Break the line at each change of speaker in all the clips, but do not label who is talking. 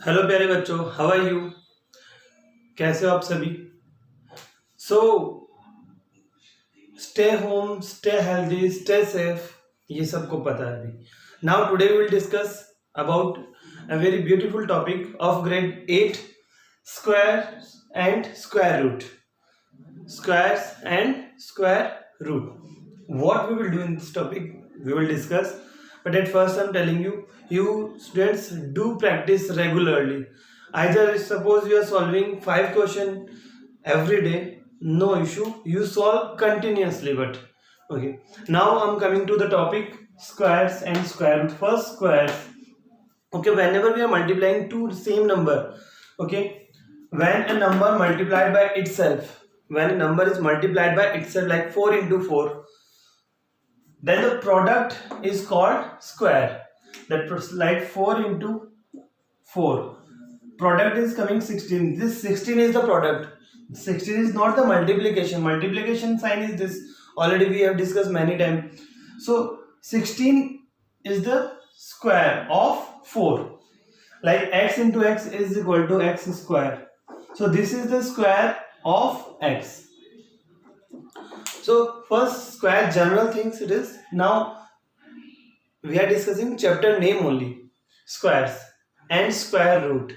Hello प्यारे बच्चों, how are you? कैसे हो आप सभी? So stay home, stay healthy, stay safe, ये सबको पता है अभी. Now today we will discuss about a very beautiful topic of grade 8, square and square root. Squares and square root. What we will do in this topic, we will discuss. But at first, I'm telling you, you students do practice regularly. Either suppose you are solving 5 questions every day, no issue. You solve continuously. But okay, now I'm coming to the topic squares and square root. First, squares. Okay, whenever we are multiplying two same number, okay, when a number multiplied by itself, when a number is multiplied by itself like 4 into 4, then the product is called square. That like 4 into 4, product is coming 16. This 16 is the product. 16 is not the multiplication sign is this, already we have discussed many times. So 16 is the square of 4, like x into x is equal to x square. So this is the square of x. So first, square general things it is. Now we are discussing chapter name only, squares and square root.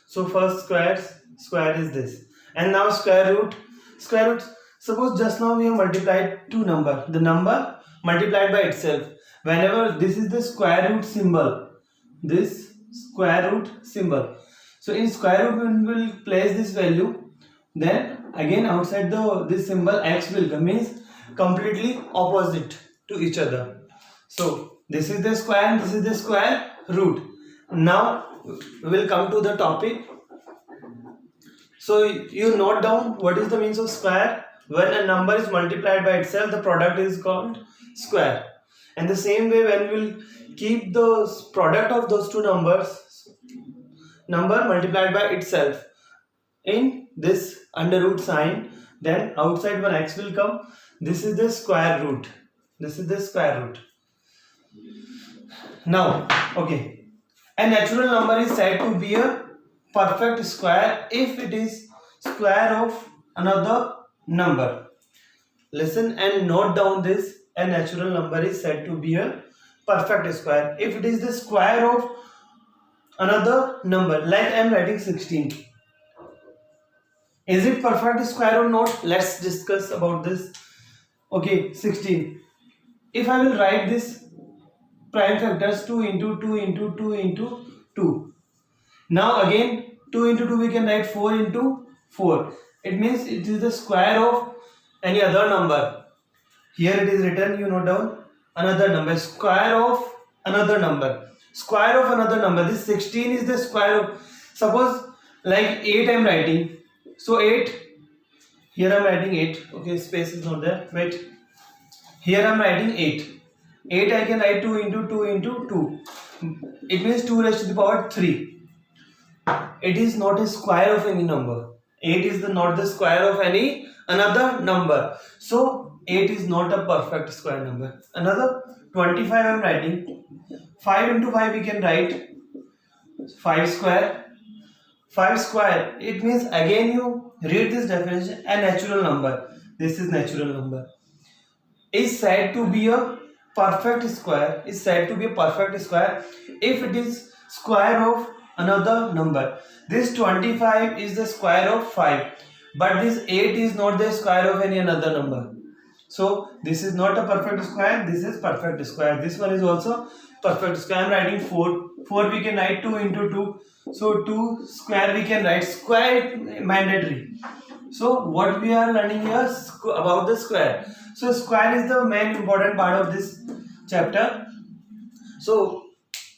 So first, square is this, and now square root. Suppose just now we have multiplied two number, the number multiplied by itself. Whenever this is the square root symbol, this square root symbol, so in square root we will place this value, then again outside this symbol x will come, means completely opposite to each other. So this is the square and this is the square root. Now we will come to the topic. So you note down what is the means of square. When a number is multiplied by itself, the product is called square. And the same way, when we will keep the product of those two numbers, number multiplied by itself, in this under root sign, then outside one x will come. This is the square root. This is the square root. Now, okay, a natural number is said to be a perfect square if it is square of another number. Listen and note down this. A natural number is said to be a perfect square if it is the square of another number. Like I am writing 16. Is it perfect square or not? Let's discuss about this. Okay, 16. If I will write this prime factors, 2 into 2 into 2 into 2. Now again 2 into 2 we can write 4 into 4. It means it is the square of any other number. Here it is written, you note down, another number, square of another number. Square of another number. This 16 is the square of, suppose like 8 I am writing. So 8, here I am writing 8. Okay, space is not there. Wait. Here I am writing 8. 8 I can write 2 into 2 into 2. It means 2 raised to the power 3. It is not a square of any number. 8 is not the square of any another number. So 8 is not a perfect square number. Another 25 I am writing. 5 into 5 we can write 5 square. 5 square, it means again you read this definition, a natural number, this is natural number, is said to be a perfect square, is said to be a perfect square if it is square of another number. This 25 is the square of 5, but this 8 is not the square of any another number. So this is not a perfect square, this is perfect square. This one is also perfect square. I am writing 4. 4 we can write 2 into 2. So 2 square we can write, square mandatory. So what we are learning here about the square. So square is the main important part of this chapter. So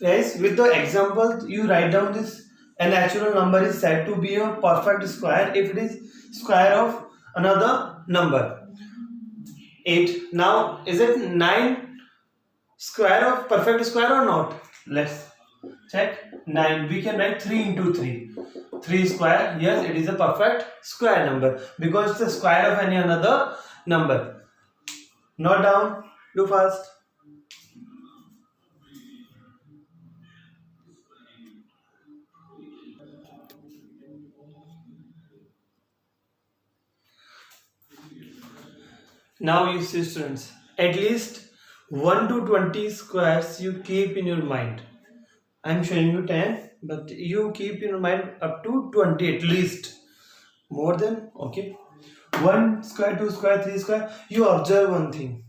guys, with the example you write down this. A natural number is said to be a perfect square if it is square of another number. 8. Now is it 9 square of perfect square or not? Let's check. 9 we can write 3 into 3. 3 square, yes, it is a perfect square number because it's the square of any another number. Note down, do fast. Now you see students, at least 1 to 20 squares you keep in your mind. I'm showing you 10, but you keep in your mind up to 20 at least. More than, okay. 1 square, 2 square, 3 square, you observe one thing.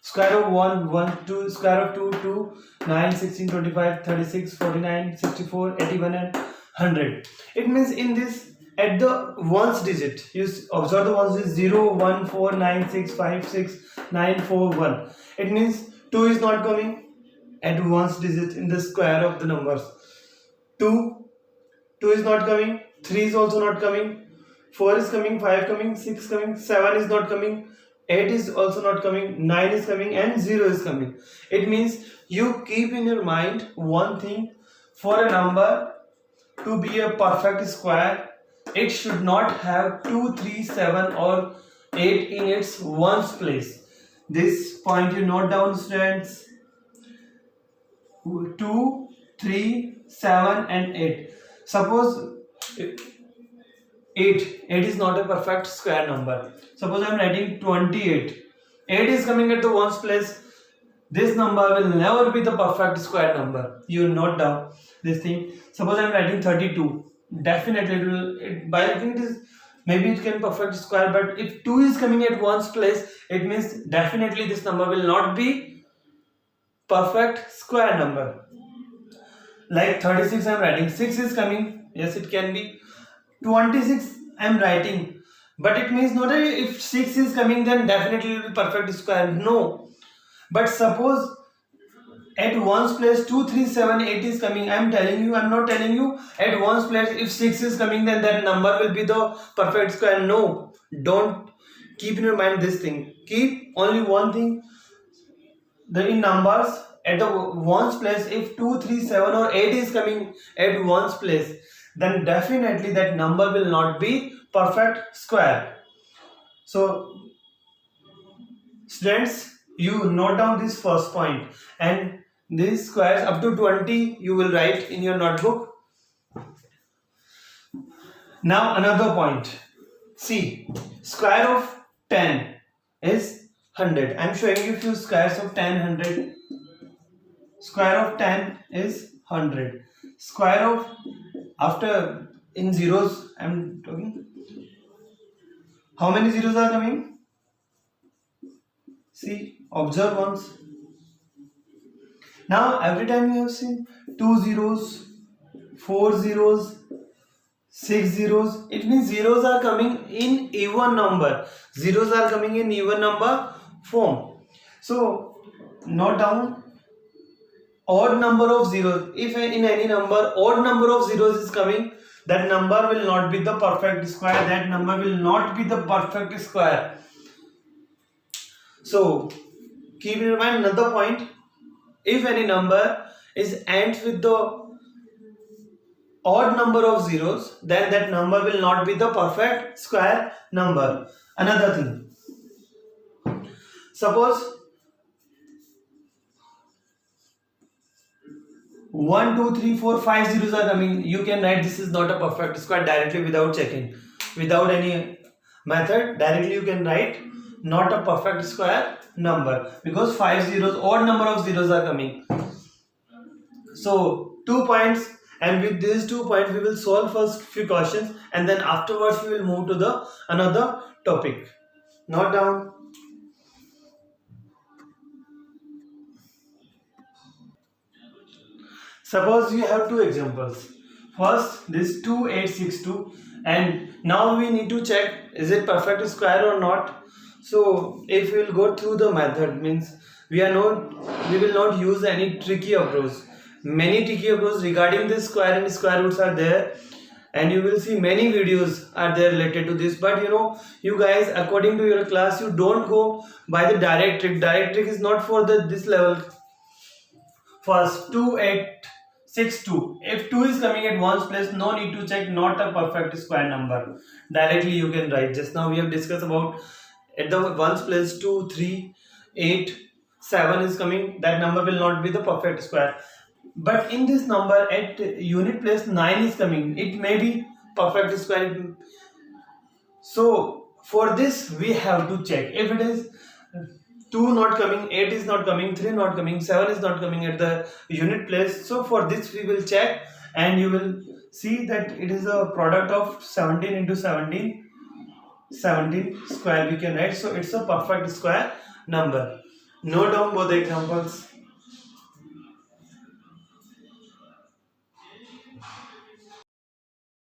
Square of 1, 1, 2, square of 2, 2, 9, 16, 25, 36, 49, 64, 81 and 100. It means in this, at the ones digit, you observe the ones is 0, 1, 4, 9, 6, 5, 6, 9, 4, 1. It means 2 is not coming at ones digit in the square of the numbers. 2, 2 is not coming, 3 is also not coming, 4 is coming, 5 coming, 6 coming, 7 is not coming, 8 is also not coming, 9 is coming and 0 is coming. It means you keep in your mind one thing: for a number to be a perfect square, it should not have 2, 3, 7 or 8 in its ones place. This point you note down, students. 2, 3, 7 and 8. Suppose 8 is not a perfect square number. Suppose I am writing 28. 8 is coming at the ones place. This number will never be the perfect square number. You note down this thing. Suppose I am writing 32. Definitely it will, by writing it is, maybe it can perfect square, but if 2 is coming at ones place, it means definitely this number will not be perfect square number. Like 36 I am writing, 6 is coming, yes it can be. 26 I am writing, but it means not if 6 is coming then definitely it will be perfect square, no. But suppose at ones place 2, 3, 7, 8 is coming, I am telling you, I am not telling you at ones place if 6 is coming then that number will be the perfect square, no. Don't keep in your mind this thing, keep only one thing, the in numbers at the ones place, if 2, 3, 7 or 8 is coming at ones place, then definitely that number will not be perfect square. So students, you note down this first point, and these squares up to 20 you will write in your notebook. Now another point, see, square of 10 is 100. I am showing you few squares of 10, 100. Square of 10 is 100. Square of, after in zeros I am talking, how many zeros are coming? See, observe once. Now every time you have seen 2 zeros, 4 zeros, 6 zeros, it means zeros are coming in even number. Zeros are coming in even number form. So note down odd number of zeros. If in any number odd number of zeros is coming, that number will not be the perfect square. That number will not be the perfect square. So keep in mind another point. If any number is ends with the odd number of zeros, then that number will not be the perfect square number. Another thing. Suppose 1, 2, 3, 4, 5 zeros are coming, you can write this is not a perfect square directly without checking. Without any method, directly you can write not a perfect square number, because 5 zeros, odd number of zeros are coming. So 2 points, and with these 2 points we will solve first few questions, and then afterwards we will move to the another topic. Note down. Suppose you have two examples. First, this 2862, and now we need to check is it perfect square or not. So if we will go through the method, means we will not use any tricky approach. Many tricky approaches regarding this square and square roots are there, and you will see many videos are there related to this. But you guys, according to your class, you don't go by the direct trick. Direct trick is not for this level. First, 2862. If 2 is coming at ones place, no need to check, not a perfect square number. Directly you can write. Just now we have discussed about at the ones place 2, 3, 8, 7 is coming. That number will not be the perfect square. But in this number at unit place 9 is coming. It may be perfect square. So for this we have to check if it is 2 not coming, 8 is not coming, 3 not coming, 7 is not coming at the unit place. So for this we will check, and you will see that it is a product of 17 into 17, 17 square we can write. So it's a perfect square number. Note down both the examples.